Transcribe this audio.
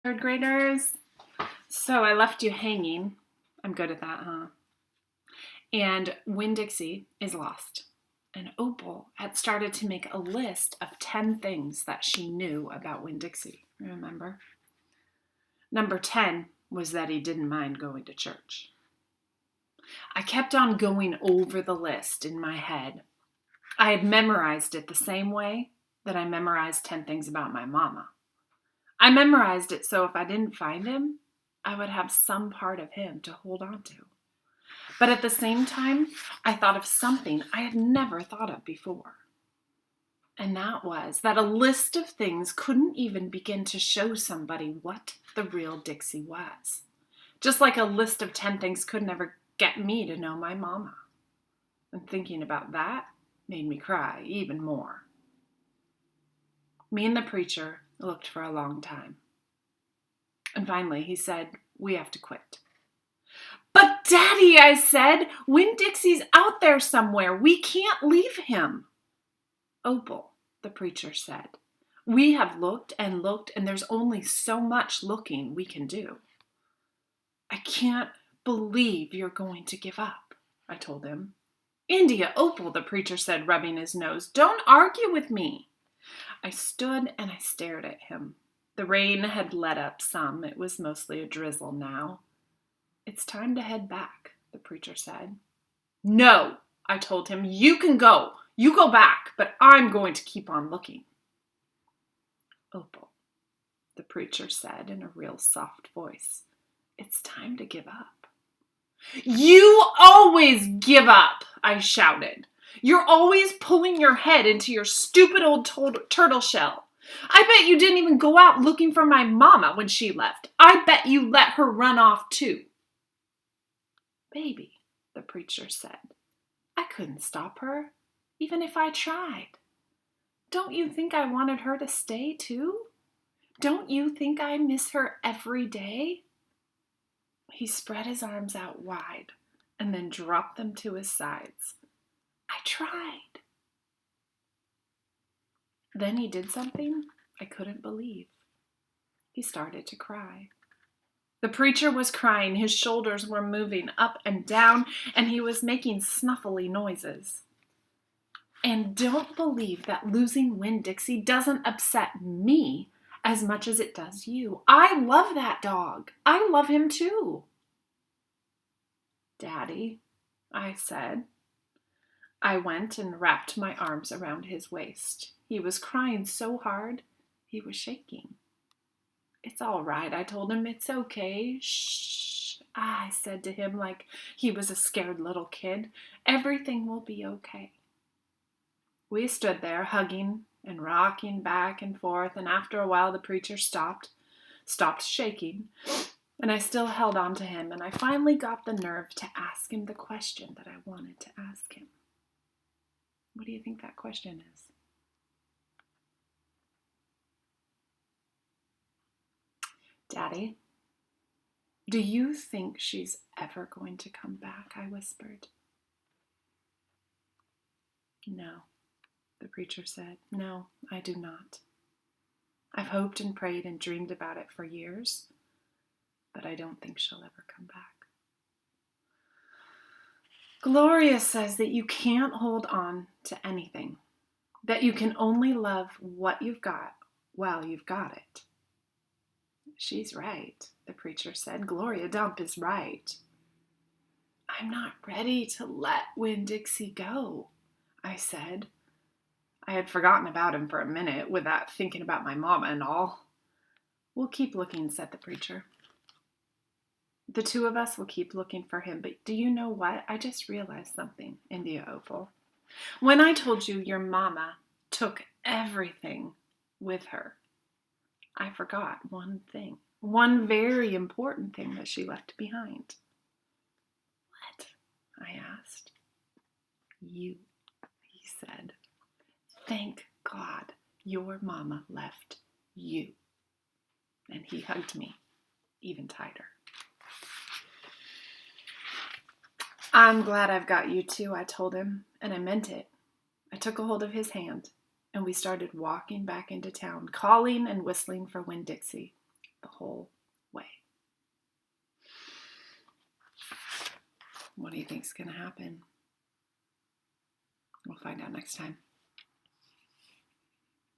Third graders. So I left you hanging. I'm good at that, huh? And Winn Dixie is lost. And Opal had started to make a list of 10 things that she knew about Winn Dixie. Remember? Number 10 was that he didn't mind going to church. I kept on going over the list in my head. I had memorized it the same way that I memorized 10 things about my mama. I memorized it so if I didn't find him, I would have some part of him to hold on to. But at the same time, I thought of something I had never thought of before. And that was that a list of things couldn't even begin to show somebody what the real Dixie was. Just like a list of 10 things could never get me to know my mama. And thinking about that made me cry even more. Me and the preacher looked for a long time. And finally he said, "We have to quit." "But Daddy," I said, "Winn Dixie's out there somewhere. We can't leave him." "Opal," the preacher said, "we have looked, and there's only so much looking we can do." "I can't believe you're going to give up," I told him. "India, Opal," the preacher said, rubbing his nose, "don't argue with me." I stood and I stared at him. The rain had let up some. It was mostly a drizzle now. "It's time to head back," the preacher said. "No," I told him. "You can go. You go back, but I'm going to keep on looking." "Opal," the preacher said in a real soft voice, "it's time to give up." "You always give up," I shouted. "You're always pulling your head into your stupid old turtle shell. I bet you didn't even go out looking for my mama when she left. I bet you let her run off too." "Baby," the preacher said, "I couldn't stop her, even if I tried. Don't you think I wanted her to stay too? Don't you think I miss her every day?" He spread his arms out wide and then dropped them to his sides. "I tried." Then he did something I couldn't believe. He started to cry. The preacher was crying, his shoulders were moving up and down, and he was making snuffly noises. And don't believe that losing Winn Dixie doesn't upset me as much as it does you. I love that dog. I love him too. "Daddy," I said. I went and wrapped my arms around his waist. He was crying so hard, he was shaking. "It's all right," I told him. "It's okay." "Shh," I said to him like he was a scared little kid. "Everything will be okay." We stood there hugging and rocking back and forth, and after a while the preacher stopped shaking, and I still held on to him, and I finally got the nerve to ask him the question that I wanted to ask him. What do you think that question is? "Daddy, do you think she's ever going to come back?" I whispered. "No," the preacher said. "No, I do not. I've hoped and prayed and dreamed about it for years, but I don't think she'll ever come back. Gloria says that you can't hold on to anything, that you can only love what you've got while you've got it." "She's right," the preacher said. "Gloria Dump is right." "I'm not ready to let Winn Dixie go," I said. I had forgotten about him for a minute with that thinking about my mama and all. "We'll keep looking," said the preacher. "The two of us will keep looking for him, but do you know what? I just realized something, India Opal. When I told you your mama took everything with her, I forgot one thing, one very important thing that she left behind." "What?" I asked. "You," he said. "Thank God your mama left you." And he hugged me even tighter. "I'm glad I've got you too," I told him, and I meant it. I took a hold of his hand, and we started walking back into town, calling and whistling for Winn Dixie. the whole way. What do you think is going to happen? We'll find out next time.